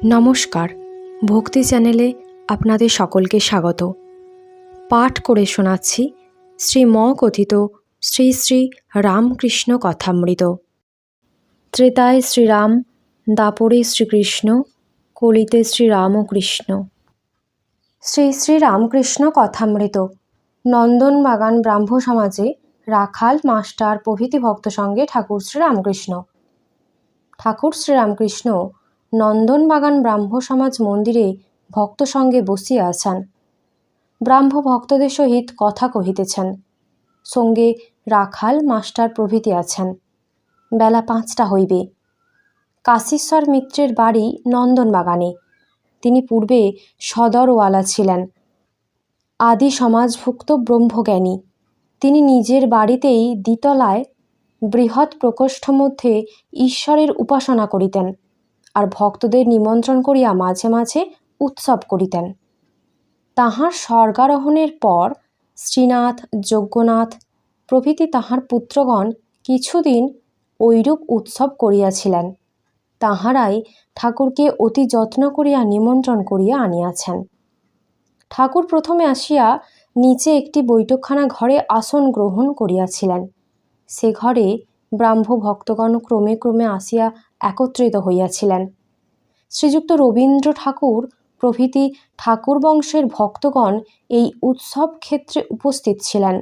নমস্কার, ভক্তি চ্যানেলে আপনাদের সকলকে স্বাগত। পাঠ করে শোনাচ্ছি শ্রীম কথিত শ্রী শ্রী রামকৃষ্ণ কথামৃত। ত্রেতায় শ্রীরাম, দাপরে শ্রীকৃষ্ণ, কলিতে শ্রীরামকৃষ্ণ। শ্রী শ্রী রামকৃষ্ণ কথামৃত। নন্দনবাগান ব্রাহ্ম সমাজে রাখাল, মাস্টার প্রভৃতি ভক্ত সঙ্গে ঠাকুর শ্রীরামকৃষ্ণ। ঠাকুর শ্রীরামকৃষ্ণ নন্দনবাগান ব্রাহ্ম সমাজ মন্দিরে ভক্ত সঙ্গে বসিয়া আছেন। ব্রাহ্ম ভক্তদের সহিত কথা কহিতেছেন। সঙ্গে রাখাল, মাস্টার প্রভৃতি আছেন। বেলা 5টা হইবে। কাশীশ্বর মিত্রের বাড়ি নন্দনবাগানে। তিনি পূর্বে সদরওয়ালা ছিলেন, আদি সমাজভুক্ত ব্রহ্মজ্ঞানী। তিনি নিজের বাড়িতেই দ্বিতলায় বৃহৎ প্রকোষ্ঠ মধ্যে ঈশ্বরের উপাসনা করিতেন, আর ভক্তদের নিমন্ত্রণ করিয়া মাঝে মাঝে উৎসব করিতেন। তাঁহার স্বর্গারোহণের পর শ্রীনাথ, যজ্ঞনাথ প্রভৃতি তাঁহার পুত্রগণ কিছুদিন ঐরূপ উৎসব করিয়াছিলেন। তাঁহারাই ঠাকুরকে অতি যত্ন করিয়া নিমন্ত্রণ করিয়া আনিয়াছেন। ঠাকুর প্রথমে আসিয়া নিচে একটি বৈঠকখানা ঘরে আসন গ্রহণ করিয়াছিলেন। সে ঘরে ব্রাহ্ম ভক্তগণ ক্রমে ক্রমে আসিয়া একত্রিত হইয়াছিলেন। শ্রীযুক্ত রবীন্দ্র ঠাকুর প্রভৃতি ঠাকুর বংশের ভক্তগণ এই উৎসব ক্ষেত্রে উপস্থিত ছিলেন।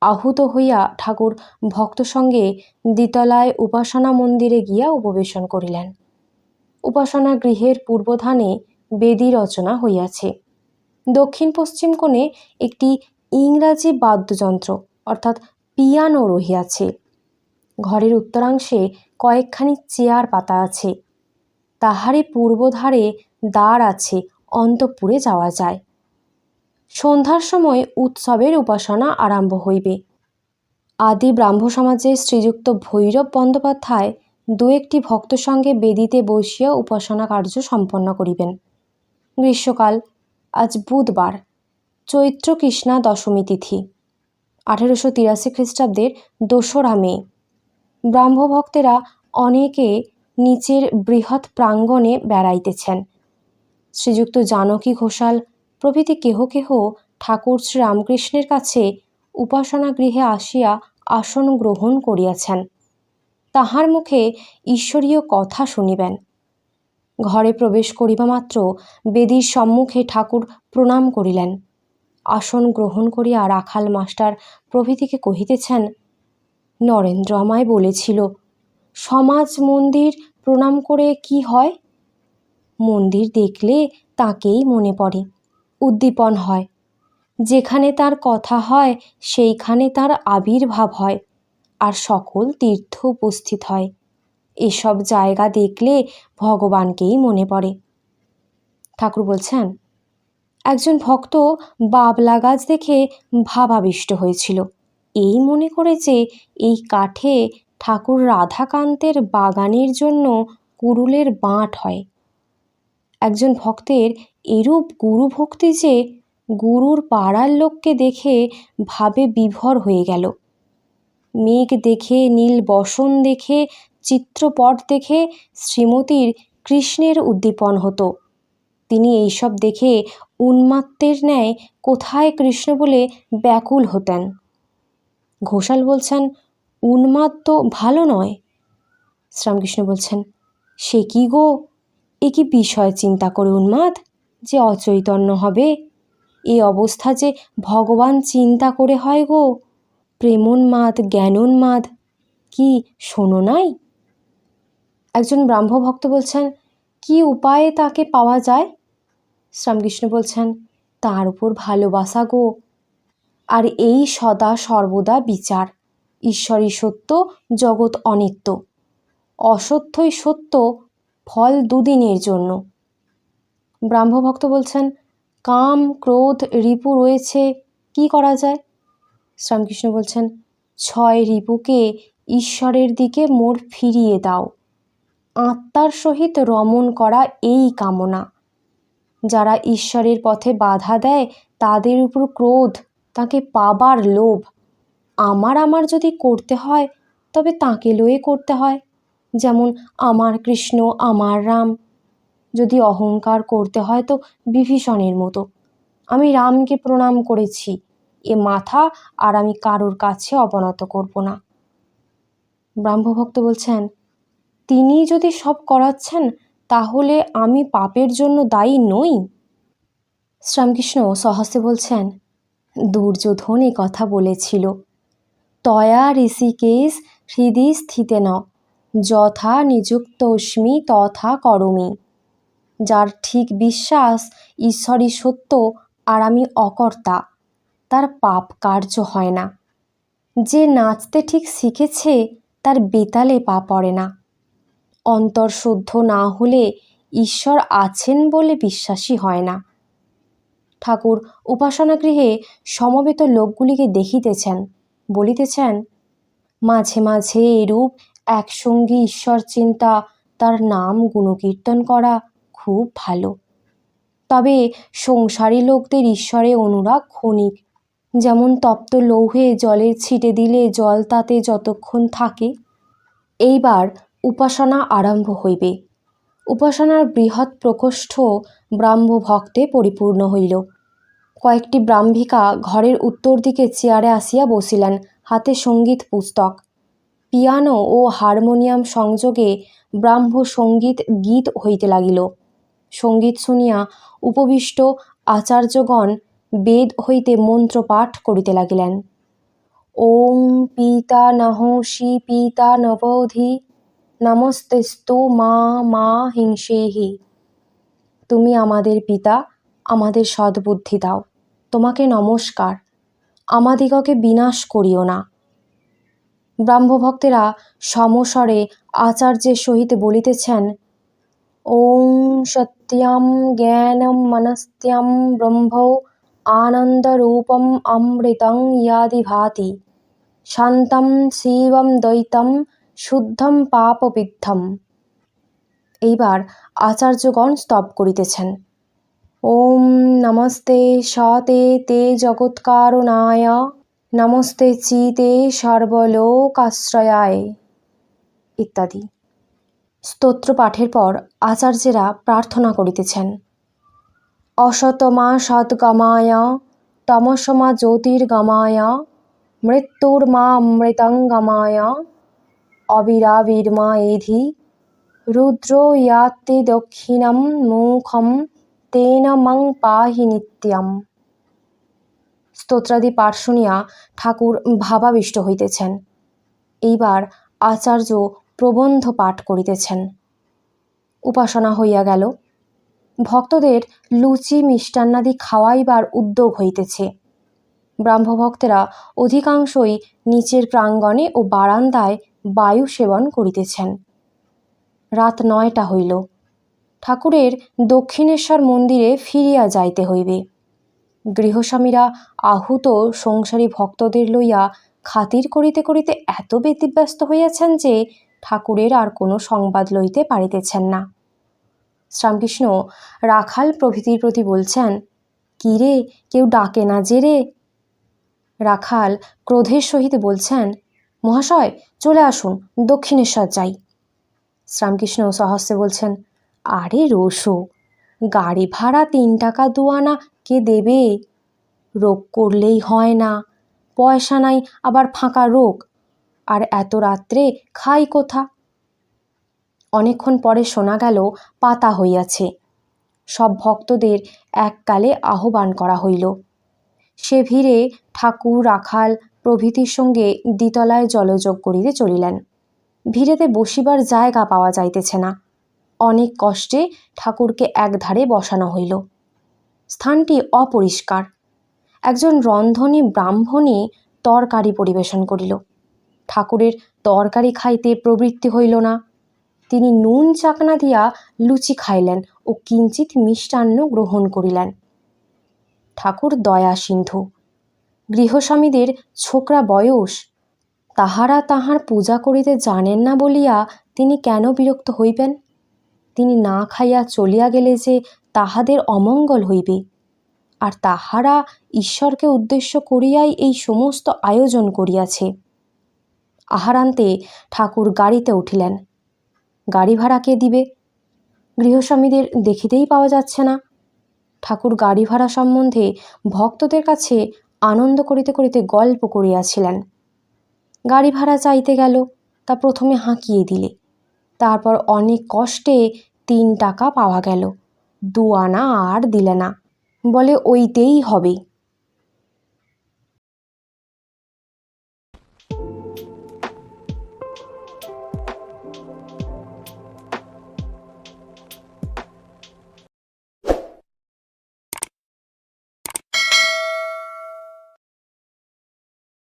আহুত হইয়া ঠাকুর ভক্ত সঙ্গে দ্বিতলায় উপাসনা মন্দিরে গিয়া উপবেশন করিলেন। উপাসনা গৃহের পূর্বধানে বেদী রচনা হইয়াছে। দক্ষিণ পশ্চিম কোণে একটি ইংরাজি বাদ্যযন্ত্র অর্থাৎ পিয়ানো রহিয়াছে। ঘরের উত্তরাংশে কয়েকখানি চেয়ার পাতা আছে। তাহারই পূর্বধারে দ্বার আছে, অন্তঃপুরে যাওয়া যায়। সন্ধ্যার সময় উৎসবের উপাসনা আরম্ভ হইবে। আদি ব্রাহ্ম সমাজে শ্রীযুক্ত ভৈরব বন্দ্যোপাধ্যায় দু একটি ভক্ত সঙ্গে বেদিতে বসিয়া উপাসনা কার্য সম্পন্ন করিবেন। গ্রীষ্মকাল, আজ বুধবার, চৈত্র কৃষ্ণা দশমী তিথি, 1883 খ্রিস্টাব্দের 2রা মে। ব্রাহ্মভক্তেরা অনেকে নিচের বৃহৎ প্রাঙ্গণে বেড়াইতেছেন। শ্রীযুক্ত জানকী ঘোষাল প্রভৃতি কেহ কেহ ঠাকুর শ্রীরামকৃষ্ণের কাছে উপাসনা গৃহে আসিয়া আসন গ্রহণ করিয়াছেন। তাহার মুখে ঈশ্বরীয় কথা শুনিবেন। ঘরে প্রবেশ করিবা মাত্র বেদীর সম্মুখে ঠাকুর প্রণাম করিলেন। আসন গ্রহণ করিয়া রাখাল, মাস্টার প্রভৃতিকে কহিতেছেন, নরেন্দ্র আমায় বলেছিল, সমাজ মন্দির প্রণাম করে কি হয়? মন্দির দেখলে তাকেই মনে পড়ে, উদ্দীপন হয়। যেখানে তার কথা হয় সেইখানে তার আবির্ভাব হয়, আর সকল তীর্থ উপস্থিত হয়। এসব জায়গা দেখলে ভগবানকেই মনে পড়ে। ঠাকুর বলছেন, একজন ভক্ত বাবলা গাছ দেখে ভাবাবিষ্ট হয়েছিল, এই মনে করে যে এই কাঠে ঠাকুর রাধাকান্তের বাগানের জন্য কুড়ুলের বাঁট হয়। একজন ভক্তের এরূপ গুরু ভক্তি যে গুরুর পাড়ার লোককে দেখে ভাবে বিভোর হয়ে গেল। মেঘ দেখে, নীল বসন দেখে, চিত্রপট দেখে শ্রীমতীর কৃষ্ণের উদ্দীপন হতো। তিনি এইসব দেখে উন্মাত্তের ন্যায় কোথায় কৃষ্ণ বলে ব্যাকুল হতেন। ঘোষাল বলছেন, উন্মাদ তো ভালো নয়। শ্রীরামকৃষ্ণ বলছেন, সে কি গো, এ কি বিষয় চিন্তা করে উন্মাদ যে অচৈতন্য হবে? এই অবস্থা যে ভগবান চিন্তা করে হয় গো। প্রেমোন্মাদ, জ্ঞানোন্মাদ কি শোনো নাই? একজন ব্রাহ্ম ভক্ত বলছেন, কি উপায়ে তাকে পাওয়া যায়? শ্রীরামকৃষ্ণ বলছেন, তার উপর ভালোবাসা গো। আর এই সদা সর্বদা বিচার, ঈশ্বরই সত্য, জগৎ অনিত্য। অসত্যই সত্য, ফল দুদিনের জন্য। ব্রাহ্মভক্ত বলছেন, কাম, ক্রোধ, রিপু রয়েছে, কি করা যায়? শ্রীরামকৃষ্ণ বলছেন, 6 রিপুকে ঈশ্বরের দিকে মোড় ফিরিয়ে দাও। আত্মার সহিত রমণ করা এই কামনা। যারা ঈশ্বরের পথে বাধা দেয় তাদের উপর ক্রোধ, তাকে পাবার লোভ। আমার যদি করতে হয় তবে তাকে লয়ে করতে হয়, যেমন আমার কৃষ্ণ, আমার রাম। যদি অহংকার করতে হয় তো বিভীষণের মতো। আমি রামকে প্রণাম করেছি, এ মাথা আর আমি কারোর কাছে অবনত করব না। ব্রাহ্মভক্ত বলছেন, তিনি যদি সব করাচ্ছেন তাহলে আমি পাপের জন্য দায়ী নই? শ্রীরামকৃষ্ণ সহস্তে বলছেন, দুর্যোধন এ কথা বলেছিল, তয়া ঋষিকেশ হৃদি স্থিতেন যথা নিযুক্তস্মি তথা করমি। যার ঠিক বিশ্বাস ঈশ্বরই সত্য আর আমি অকর্তা, তার পাপ কার্য হয় না। যে নাচতে ঠিক শিখেছে তার বেতালে পা পড়ে না। অন্তর শুদ্ধ না হলে ঈশ্বর আছেন বলে বিশ্বাসী হয় না। ঠাকুর উপাসনাগৃহে সমবেত লোকগুলিকে দেখিতেছেন, বলিতেছেন, মাঝে মাঝে এরূপ একসঙ্গী ঈশ্বর চিন্তা, তার নাম গুণকীর্তন করা খুব ভালো। তবে সংসারী লোকদের ঈশ্বরে অনুরাগ ক্ষণিক, যেমন তপ্ত লৌহে জলের ছিটে দিলে জল তাতে যতক্ষণ থাকে। এইবার উপাসনা আরম্ভ হইবে। উপাসনার বৃহৎ প্রকোষ্ঠ ব্রাহ্মভক্তে পরিপূর্ণ হইল। কয়েকটি ব্রাহ্মিকা ঘরের উত্তর দিকে চেয়ারে আসিয়া বসিলেন, হাতে সঙ্গীত পুস্তক। পিয়ানো ও হারমোনিয়াম সংযোগে ব্রাহ্ম সঙ্গীত গীত হইতে লাগিল। সঙ্গীত শুনিয়া উপবিষ্ট আচার্যগণ বেদ হইতে মন্ত্রপাঠ করিতে লাগিলেন। ওং পিতা নহসি পিতা নবধি নমস্তেস্তু মা মা হিংসেহি। তুমি আমাদের পিতা, আমাদের সদ্বুদ্ধি দাও, তোমাকে নমস্কার, আমাদিগকে বিনাশ করিও না। ব্রাহ্মভক্তেরা সমস্বরে আচার্যের সহিত বলিতেছেন, ওং সত্যম জ্ঞানম মনস্ত্যম ব্রহ্ম আনন্দরূপম অমৃতং ইয়াদি ভাতি শান্তম শিবম দ্বৈতম শুদ্ধম পাপবিদ্ধম। এইবার আচার্যগণ স্তব করিতেছেন, ওম নমস্তে সতে তে জগৎকারণায় নমস্তে চিতে সর্বলোকাশ্রয়ায় ইত্যাদি। স্তোত্র পাঠের পর আচার্যেরা প্রার্থনা করিতেছেন, অসতমা সদ্গমায় তমসমা জ্যোতির্গমায় মৃত্যুর্মা অমৃতঙ্গমায় অবিরাবির্মা এধি রুদ্র ইয়াত্তে দক্ষিণম মুখম তেন মং পাহি নিত্যম। স্তোত্রাদি পাঠ শুনিয়া ঠাকুর ভাবাবিষ্ট হইতেছেন। এইবার আচার্য প্রবন্ধ পাঠ করিতেছেন। উপাসনা হইয়া গেল। ভক্তদের লুচি মিষ্টান্নাদি খাওয়াইবার উদ্যোগ হইতেছে। ব্রাহ্মভক্তেরা অধিকাংশই নিচের প্রাঙ্গণে ও বারান্দায় বায়ু সেবন করিতেছেন। রাত 9টা হইল। ঠাকুরের দক্ষিণেশ্বর মন্দিরে ফিরিয়া যাইতে হইবে। গৃহস্বামীরা আহুত সংসারী ভক্তদের লইয়া খাতির করিতে করিতে এত ব্যতিব্যস্ত হইয়াছেন যে ঠাকুরের আর কোনো সংবাদ লইতে পারিতেছেন না। শ্রীরামকৃষ্ণ রাখাল প্রভৃতির প্রতি বলছেন, কি রে, কেউ ডাকে না যে রে? রাখাল ক্রোধের সহিত বলছেন, মহাশয় চলে আসুন, দক্ষিণেশ্বর যাই। শ্রীরামকৃষ্ণ সহস্তে বলছেন, আরে রোসো, গাড়ি ভাড়া 3 টাকা 2 আনা কে দেবে? রোগ করলেই হয় না, পয়সা নাই আবার ফাঁকা রোগ, আর এত রাত্রে খাই কোথা? অনেকক্ষণ পরে শোনা গেল পাতা হইয়াছে। সব ভক্তদের এককালে আহ্বান করা হইল। সে ভিড়ে ঠাকুর রাখাল প্রভৃতির সঙ্গে দ্বিতলায় জলযোগ করিতে চলিলেন। ভিড়েতে বসিবার জায়গা পাওয়া যাইতেছে না। অনেক কষ্টে ঠাকুরকে একধারে বসানো হইল। স্থানটি অপরিষ্কার। একজন রন্ধনী ব্রাহ্মণী তরকারি পরিবেশন করিল। ঠাকুরের তরকারি খাইতে প্রবৃত্তি হইল না। তিনি নুন চাকনা দিয়া লুচি খাইলেন ও কিঞ্চিত মিষ্টান্ন গ্রহণ করিলেন। ঠাকুর দয়া সিন্ধু। গৃহস্বামীদের ছোকরা বয়স, তাহারা তাহার পূজা করিতে জানেন না বলিয়া তিনি কেন বিরক্ত হইবেন? তিনি না খাইয়া চলিয়া গেলে যে তাহাদের অমঙ্গল হইবে, আর তাহারা ঈশ্বরকে উদ্দেশ্য করিয়াই এই সমস্ত আয়োজন করিয়াছে। আহারান্তে ঠাকুর গাড়িতে উঠিলেন। গাড়ি ভাড়া কে দিবে? গৃহস্বামীদের দেখিতেই পাওয়া যাচ্ছে না। ঠাকুর গাড়ি ভাড়া সম্বন্ধে ভক্তদের কাছে আনন্দ করিতে করিতে গল্প করিয়াছিলেন। গাড়ি ভাড়া চাইতে গেল, তা প্রথমে হাঁকিয়ে দিলে, তারপর অনেক কষ্টে 3 টাকা পাওয়া গেল, 2 আনা আর দিলে না, বলে ওইতেই হবে।